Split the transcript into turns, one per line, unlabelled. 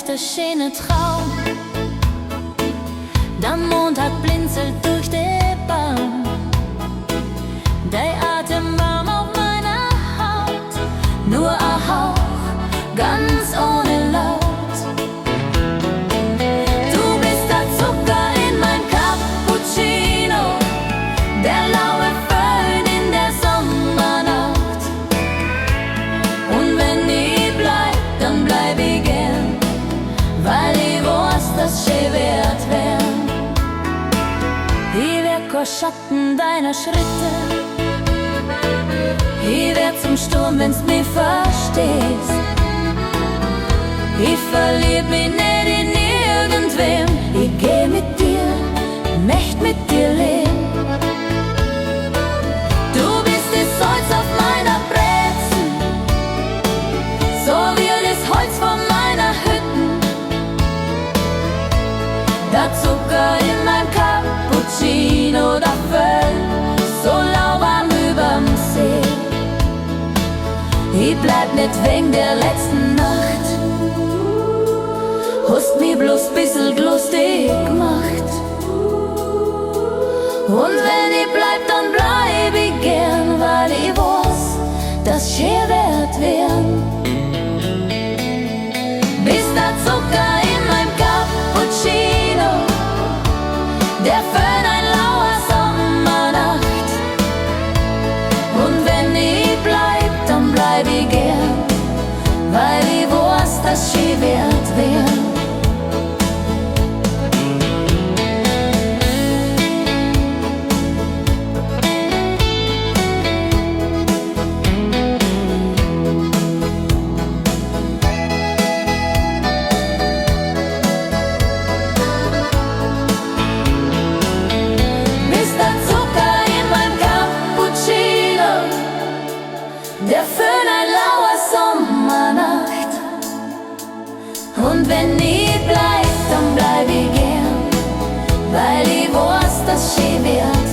der schöne Traum. Der Mond hat blinzelt durch den Baum. Dein Atem warm auf meiner Haut, nur ein Hauch, ganz ohne Laut. Du bist der Zucker in mein Cappuccino, der laue Föhn in der Sommernacht. Und wenn ich bleib, dann bleib ich gern, weil ich weiß, dass schön wird werden. Ich werd kein Schatten deiner Schritte, ich werd zum Sturm, wenn's mich verstehst. Ich verlieb mich nicht in irgendwem, ich geh mit dir, möcht mit dir leben. Du bist das Salz auf meiner Brezen, so wie das Holz von meiner Hütten. Der Zucker in meinem Cappuccino, der Föhn, so lauwarm überm See. Ich bleib nicht wegen der letzten Nacht, hast mich bloß bissl lustig gemacht. Und wenn ich bleib, dann bleib ich gern, weil ich weiß, dass schön wird werden. Bist der Zucker in meinem Cappuccino, der Föhn ein lauer Sommernacht. Und wenn ich bleib, dann bleib ich gern, weil ich weiß, dass schön wird werden. Der Föhn ein lauer Sommernacht. Und wenn ich bleib, dann bleib ich gern, weil ich weiß, dass schön wird.